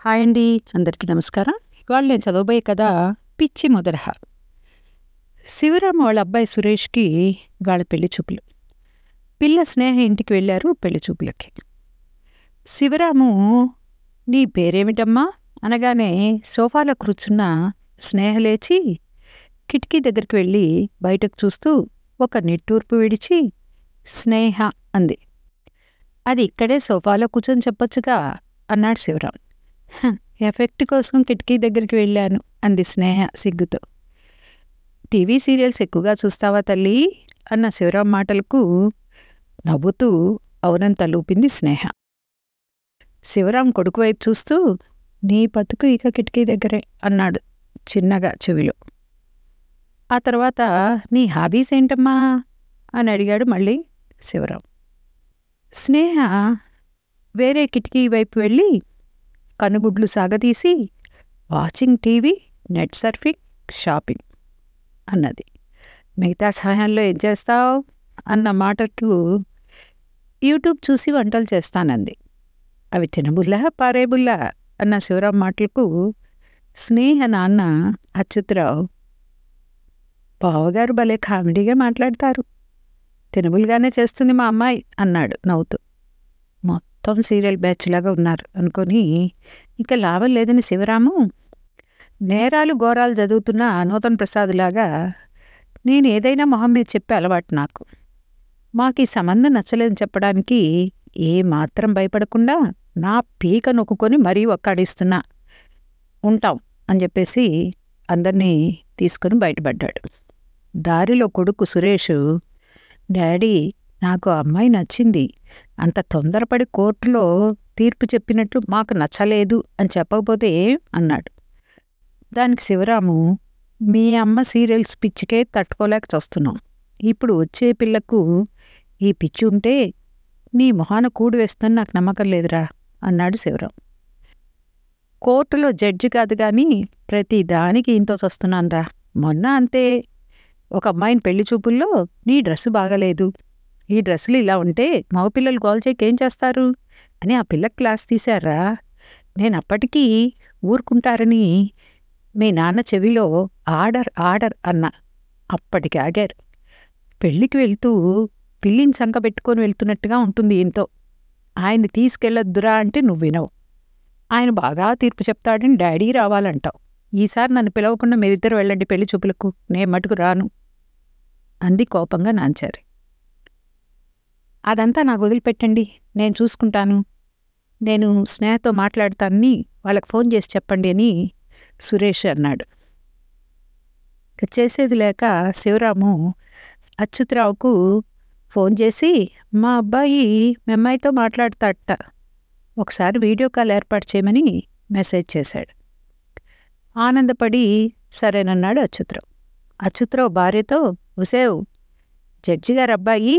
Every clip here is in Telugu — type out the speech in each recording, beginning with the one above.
హాయ్ అండి, అందరికీ నమస్కారం. ఇవాళ నేను చదవబోయే కథ పిచ్చి మొదరహ. శివరామ వాళ్ళ అబ్బాయి సురేష్కి ఇవాళ పెళ్లి చూపులు. పిల్ల స్నేహ ఇంటికి వెళ్ళారు పెళ్లి చూపులకి. శివరాము, నీ పేరేమిటమ్మా అనగానే సోఫాలో కూర్చున్న స్నేహ లేచి కిటికీ దగ్గరికి వెళ్ళి బయటకు చూస్తూ ఒక నిట్టూర్పు విడిచి స్నేహ అంది. అది ఇక్కడే సోఫాలో కూర్చొని చెప్పొచ్చుగా అన్నాడు శివరాం. ఎఫెక్ట్ కోసం కిటికీ దగ్గరికి వెళ్ళాను అంది స్నేహ సిగ్గుతో. టీవీ సీరియల్స్ ఎక్కువగా చూస్తావా తల్లి అన్న శివరాం మాటలకు నవ్వుతూ అవునంత లూపింది స్నేహ. శివరాం కొడుకు వైపు చూస్తూ నీ బతుకు ఇక కిటికీ దగ్గరే అన్నాడు చిన్నగా చెవిలో. ఆ తర్వాత నీ హాబీస్ ఏంటమ్మా అని అడిగాడు మళ్ళీ శివరాం. స్నేహ వేరే కిటికీ వైపు వెళ్ళి కనుగుడ్లు సాగతీసి watching TV, net surfing, shopping అన్నది. మిగతా సమయంలో ఏం చేస్తావు అన్న మాటకు యూట్యూబ్ చూసి వంటలు చేస్తానంది. అవి తినబుల్లా పారేబుల్లా అన్న శివరాం మాటలకు స్నేహ నాన్న అచ్యుతరావు బావగారు భలే కామెడీగా మాట్లాడతారు, తినబుల్గానే చేస్తుంది మా అమ్మాయి అన్నాడు నవ్వుతూ. మొత్తం సీరియల్ బ్యాచ్లాగా ఉన్నారు అనుకొని ఇక లాభం లేదని శివరాము నేరాలు ఘోరాలు చదువుతున్న నూతన్ ప్రసాద్లాగా నేను ఏదైనా మొహం మీద చెప్పే అలవాటు నాకు. మాకు ఈ సంబంధం నచ్చలేదని చెప్పడానికి ఏమాత్రం భయపడకుండా నా పీక నొక్కుకొని మరీ ఒక్కాడిస్తున్నా ఉంటాం అని చెప్పేసి అందరినీ తీసుకొని బయటపడ్డాడు. దారిలో కొడుకు సురేష్, డాడీ నాకు అమ్మాయి నచ్చింది, అంత తొందరపడి కోర్టులో తీర్పు చెప్పినట్లు మాకు నచ్చలేదు అని చెప్పకపోతే అన్నాడు. దానికి శివరాము, మీ అమ్మ సీరియల్స్ పిచ్చికే తట్టుకోలేక చూస్తున్నాం, ఇప్పుడు వచ్చే పిల్లకు ఈ పిచ్చి ఉంటే నీ మొహాన కూడి వేస్తుందని నాకు నమ్మకం లేదురా అన్నాడు శివరాం. కోర్టులో జడ్జి కాదు గాని ప్రతి దానికి ఇంతో వస్తున్నానురా. మొన్న అంతే, ఒక అమ్మాయిని పెళ్లి చూపుల్లో నీ డ్రెస్సు బాగలేదు, ఈ డ్రెస్సులు ఇలా ఉంటే మగపిల్లలు గోల్ చేయకేం చేస్తారు అని ఆ పిల్లకి క్లాస్ తీశారా. నేను అప్పటికీ ఊరుకుంటారని మీ నాన్న చెవిలో ఆర్డర్ ఆర్డర్ అన్నా. అప్పటికి ఆగారు. పెళ్ళికి వెళ్తూ పిల్లిని సంక పెట్టుకొని వెళ్తున్నట్టుగా ఉంటుంది ఈయనతో. ఆయన్ని తీసుకెళ్ళొద్దురా అంటే నువ్వు వినవు. ఆయన బాగా తీర్పు చెప్తాడని డాడీ రావాలంటావు. ఈసారి నన్ను పిలవకుండా మీరిద్దరు వెళ్ళండి పెళ్లి చూపులకు, నేను మటుకు రాను అంది కోపంగా నాంచారు. అదంతా నాకు వదిలిపెట్టండి, నేను చూసుకుంటాను, నేను స్నేహతో మాట్లాడతానని వాళ్ళకి ఫోన్ చేసి చెప్పండి అని సురేష్ అన్నాడు. ఇక చేసేది లేక శివరాము అచ్యుతరావుకు ఫోన్ చేసి మా అబ్బాయి మీ అమ్మాయితో మాట్లాడతాడట, ఒకసారి వీడియో కాల్ ఏర్పాటు చేయమని మెసేజ్ చేశాడు. ఆనందపడి సరేనన్నాడు అచ్యుతరావు. అచ్యుతరావు భార్యతో, ఉసేవ్ జడ్జి గారు అబ్బాయి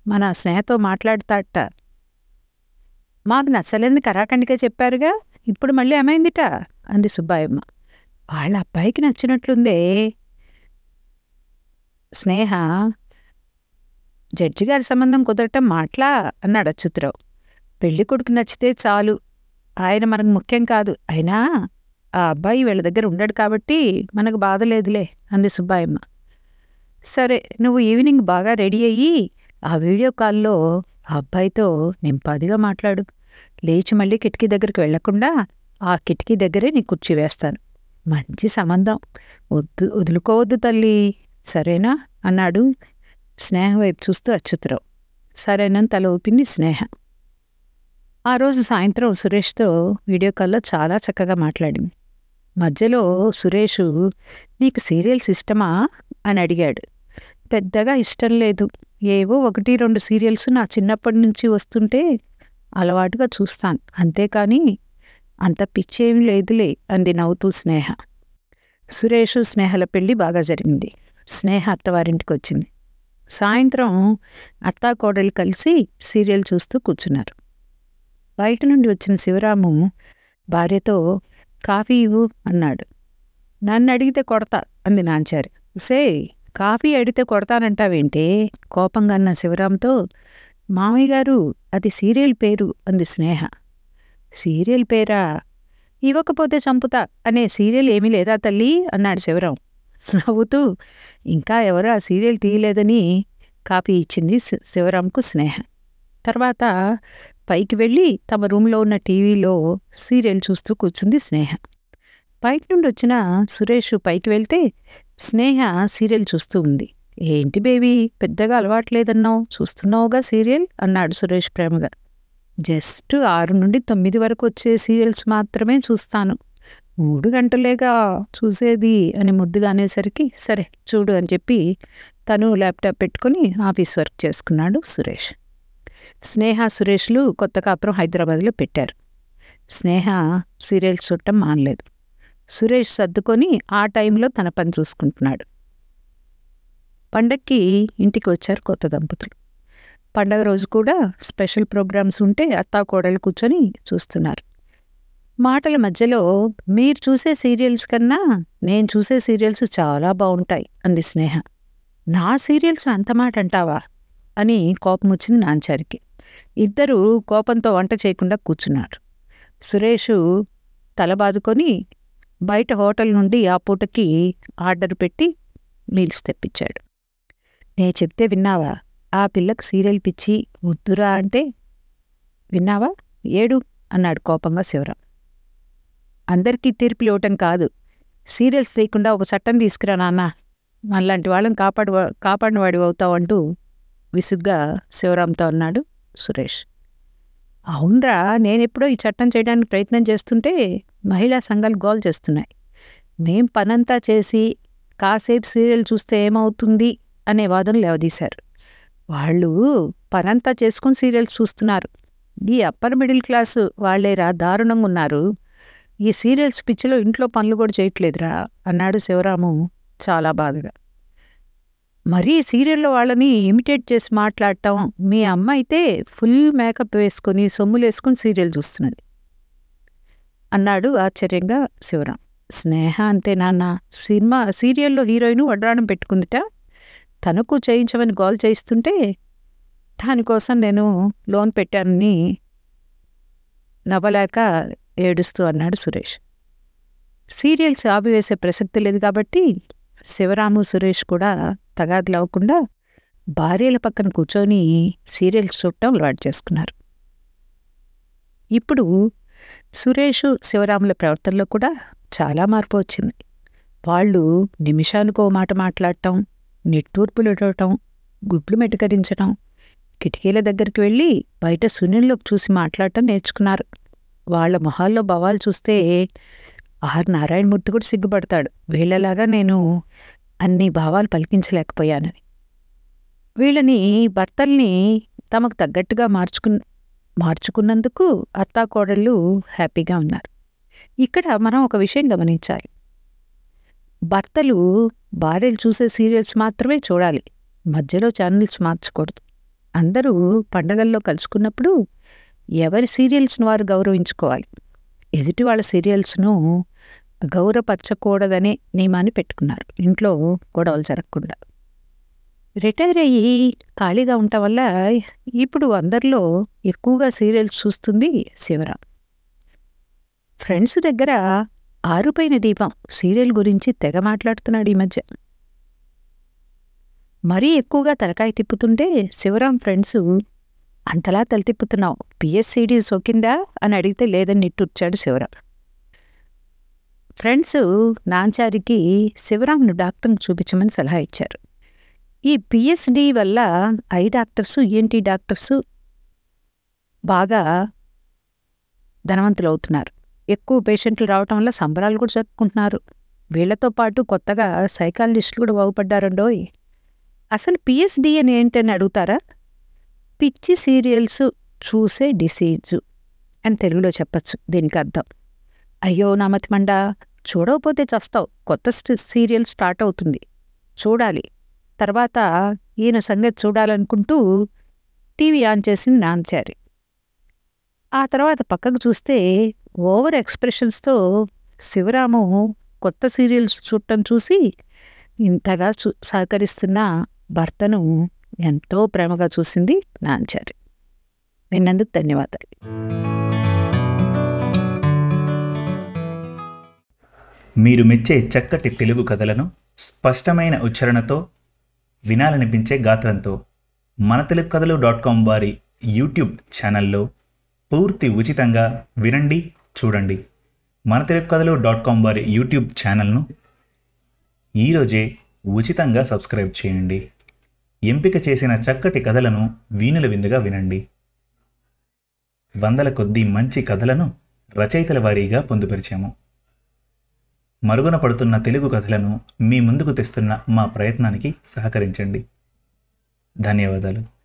మన స్నేహతో మాట్లాడతాడట, మాకు నచ్చలేని కరాఖండిగా చెప్పారుగా, ఇప్పుడు మళ్ళీ ఏమైందిట అంది సుబ్బాయమ్మ. వాళ్ళ అబ్బాయికి నచ్చినట్లుందే. స్నేహ జడ్జి గారి సంబంధం కుదరటం మాట్లా అన్నాడు అచ్యుతరావు. పెళ్లి కొడుకు నచ్చితే చాలు, ఆయన మనకు ముఖ్యం కాదు, అయినా ఆ అబ్బాయి వీళ్ళ దగ్గర ఉండడు కాబట్టి మనకు బాధ లేదులే అంది సుబ్బాయమ్మ. సరే, నువ్వు ఈవినింగ్ బాగా రెడీ అయ్యి ఆ వీడియో కాల్లో ఆ అబ్బాయితో నింపాదిగా మాట్లాడు, లేచి మళ్ళీ కిటికీ దగ్గరికి వెళ్లకుండా ఆ కిటికీ దగ్గరే నీ కుర్చీ వేస్తాను, మంచి సంబంధం, వదులుకోవద్దు తల్లి, సరేనా అన్నాడు స్నేహ వైపు చూస్తూ అచ్యుతరావు. సరేనని తల ఊపింది స్నేహ. ఆ రోజు సాయంత్రం సురేష్తో వీడియో కాల్లో చాలా చక్కగా మాట్లాడింది. మధ్యలో సురేష్, నీకు సీరియల్స్ ఇష్టమా అని అడిగాడు. పెద్దగా ఇష్టం లేదు, ఏవో 1-2 సీరియల్స్ నా చిన్నప్పటి నుంచి వస్తుంటే అలవాటుగా చూస్తాను, అంతేకాని అంత పిచ్చేం లేదులే అంది నవ్వుతూ స్నేహ. సురేష్ స్నేహల పెళ్లి బాగా జరిగింది. స్నేహ అత్తవారింటికి వచ్చింది. సాయంత్రం అత్తాకోడలు కలిసి సీరియల్ చూస్తూ కూర్చున్నారు. బయట నుండి వచ్చిన శివరాము భార్యతో కాఫీ ఇవ్వు అన్నాడు. నన్ను అడిగితే కొడతా అంది నాంచారు. సే, కాఫీ అడిగితే కొడతానంటావేంటే కోపంగా అన్న శివరాంతో, మామయ్య గారు అది సీరియల్ పేరు అంది స్నేహ. సీరియల్ పేరా? ఇవ్వకపోతే చంపుతా అనే సీరియల్ ఏమీ లేదా తల్లి అన్నాడు శివరాం నవ్వుతూ. ఇంకా ఎవరు ఆ సీరియల్ తీయలేదని కాపీ ఇచ్చింది శివరాంకు స్నేహ. తర్వాత పైకి వెళ్ళి తమ రూంలో ఉన్న టీవీలో సీరియల్ చూస్తూ కూర్చుంది స్నేహ. బయట నుండి వచ్చిన సురేష్ పైకి వెళ్తే స్నేహ సీరియల్ చూస్తూ ఉంది. ఏంటి బేబీ, పెద్దగా అలవాట్లేదన్నావు, చూస్తున్నావుగా సీరియల్ అన్నాడు సురేష్ ప్రేమగా. జస్ట్ 6 నుండి 9 వరకు వచ్చే సీరియల్స్ మాత్రమే చూస్తాను, 3 గంటలేగా చూసేది అని ముద్దుగా అనేసరికి సరే చూడు అని చెప్పి తను ల్యాప్టాప్ పెట్టుకుని ఆఫీస్ వర్క్ చేసుకున్నాడు సురేష్. స్నేహ సురేష్లు కొత్త కాపురం హైదరాబాద్లో పెట్టారు. స్నేహ సీరియల్స్ చూడటం మానలేదు. సురేష్ సర్దుకొని ఆ టైంలో తన పని చూసుకుంటున్నాడు. పండక్కి ఇంటికి వచ్చారు కొత్త దంపతులు. పండగ రోజు కూడా స్పెషల్ ప్రోగ్రామ్స్ ఉంటే అత్తాకోడలు కూర్చొని చూస్తున్నారు. మాటల మధ్యలో మీరు చూసే సీరియల్స్ కన్నా నేను చూసే సీరియల్స్ చాలా బాగుంటాయి అంది స్నేహ. నా సీరియల్స్ అంత మాట అంటావా అని కోపం వచ్చింది నాంచారికి. ఇద్దరూ కోపంతో వంట చేయకుండా కూర్చున్నారు. సురేషు తలబాదుకొని బయట హోటల్ నుండి ఆ పూటకి ఆర్డర్ పెట్టి మీల్స్ తెప్పించాడు. నే చెప్తే విన్నావా? ఆ పిల్లకి సీరియల్ పిచ్చి, వద్దురా అంటే విన్నావా? ఏడు అన్నాడు కోపంగా శివరాం. అందరికీ తీర్పులు ఇవ్వటం కాదు, సీరియల్స్ తీయకుండా ఒక చట్టం తీసుకురా నాన్న, మనలాంటి వాళ్ళని కాపాడిన వాడి అవుతావు అంటూ విసుగ్గా శివరాంతో అన్నాడు సురేష్. అవునరా, నేనెప్పుడో ఈ చట్టం చేయడానికి ప్రయత్నం చేస్తుంటే మహిళా సంఘాలు గోల్ చేస్తున్నాయి. మేం పనంతా చేసి కాసేపు సీరియల్ చూస్తే ఏమవుతుంది అనే వాదన లేవదీశారు. వాళ్ళు పనంతా చేసుకుని సీరియల్స్ చూస్తున్నారు. ఈ అప్పర్ మిడిల్ క్లాసు వాళ్లేరా దారుణంగా ఉన్నారు. ఈ సీరియల్స్ పిచ్చిలో ఇంట్లో పనులు కూడా చేయట్లేదురా అన్నాడు శివరాము చాలా బాధగా. మరీ సీరియల్లో వాళ్ళని ఇమిటేట్ చేసి మాట్లాడటం. మీ అమ్మ అయితే ఫుల్ మేకప్ వేసుకుని సొమ్ములేసుకుని సీరియల్ చూస్తున్నది అన్నాడు ఆశ్చర్యంగా శివరాం. స్నేహ అంతే నాన్న, సీరియల్లో హీరోయిన్ వడ్రాణం పెట్టుకుందిట, తనకు చేయించమని గోల్ చేయిస్తుంటే దానికోసం నేను లోన్ పెట్టానని నవ్వలేక ఏడుస్తూ అన్నాడు సురేష్. సీరియల్స్ ఆపివేసే ప్రసక్తి లేదు కాబట్టి శివరాము సురేష్ కూడా తగాదులవ్వకుండా భార్యల పక్కన కూర్చొని సీరియల్స్ చూడటం అలవాటు చేసుకున్నారు. ఇప్పుడు సురేషు శివరాముల ప్రవర్తనలో కూడా చాలా మార్పు వచ్చింది. వాళ్ళు నిమిషానికో మాట మాట్లాడటం, నిట్టూర్పులు ఇవ్వటం, గుడ్లు మెటకరించటం, కిటికీల దగ్గరికి వెళ్ళి బయట సునీల్లోకి చూసి మాట్లాడటం నేర్చుకున్నారు. వాళ్ల మొహాల్లో భావాలు చూస్తే ఆర్ నారాయణమూర్తి కూడా సిగ్గుపడతాడు, వీళ్ళలాగా నేను అన్ని భావాలు పలికించలేకపోయానని. వీళ్ళని భర్తల్ని తమకు తగ్గట్టుగా మార్చుకున్నందుకు అత్తాకోడళ్ళు హ్యాపీగా ఉన్నారు. ఇక్కడ మనం ఒక విషయం గమనించాలి. భర్తలు భార్యలు చూసే సీరియల్స్ మాత్రమే చూడాలి, మధ్యలో ఛానల్స్ మార్చకూడదు. అందరూ పండగల్లో కలుసుకున్నప్పుడు ఎవరి సీరియల్స్ను వారు గౌరవించుకోవాలి. ఎదుటి వాళ్ళ సీరియల్స్ను గౌరవపరచకూడదనే నియమాన్ని పెట్టుకున్నారు, ఇంట్లో గొడవలు జరగకుండా. రిటైర్ అయ్యి ఖాళీగా ఉండటం వల్ల ఇప్పుడు అందరిలో ఎక్కువగా సీరియల్స్ చూస్తుంది శివరాం. ఫ్రెండ్స్ దగ్గర ఆరుపైన దీపం సీరియల్ గురించి తెగ మాట్లాడుతున్నాడు ఈ మధ్య. మరీ ఎక్కువగా తలకాయ తిప్పుతుంటే శివరాం ఫ్రెండ్స్ అంతలా తలతిప్పుతున్నావు, పిఎస్సిడి సోకిందా అని అడిగితే లేదని నిట్టూర్చాడు శివరాం. ఫ్రెండ్స్ నాంచారికి శివరాంను డాక్టర్ని చూపించమని సలహా ఇచ్చారు. ఈ పిఎస్డి వల్ల ఐ డాక్టర్సు, ఈఎన్టీ డాక్టర్సు బాగా ధనవంతులు అవుతున్నారు. ఎక్కువ పేషెంట్లు రావటం వల్ల సంబరాలు కూడా జరుపుకుంటున్నారు. వీళ్లతో పాటు కొత్తగా సైకాలజిస్టులు కూడా బాగుపడ్డారండోయ్. అసలు పిఎస్డి అని ఏంటని అడుగుతారా? పిచ్చి సీరియల్స్ చూసే డిసీజు అని తెలుగులో చెప్పచ్చు దీనికి అర్థం. అయ్యో నా మతిమండ, చూడకపోతే చస్తావు, కొత్త సీరియల్ స్టార్ట్ అవుతుంది, చూడాలి, తర్వాత ఈయన సంగతి చూడాలనుకుంటూ టీవీ ఆన్ చేసింది నాంచారి. ఆ తర్వాత పక్కకు చూస్తే ఓవర్ ఎక్స్ప్రెషన్స్తో శివరాము కొత్త సీరియల్స్ చూడటం చూసి ఇంతగా సహకరిస్తున్న భర్తను ఎంతో ప్రేమగా చూసింది నాంచారి. విన్నందుకు ధన్యవాదాలు. మీరు మెచ్చే చక్కటి తెలుగు కథలను స్పష్టమైన ఉచ్చారణతో, వినాలనిపించే గాత్రంతో మన తెలుగు కథలు .com వారి యూట్యూబ్ ఛానల్లో పూర్తి ఉచితంగా వినండి, చూడండి. మన తెలుగు కథలు .com వారి యూట్యూబ్ ఛానల్ను ఈరోజే ఉచితంగా సబ్స్క్రైబ్ చేయండి. ఎంపిక చేసిన చక్కటి కథలను వీణుల విందుగా వినండి. వందల కొద్దీ మంచి కథలను రచయితల వారీగా పొందుపరిచాము. మరుగున పడుతున్న తెలుగు కథలను మీ ముందుకు తెస్తున్న మా ప్రయత్నానికి సహకరించండి. ధన్యవాదాలు.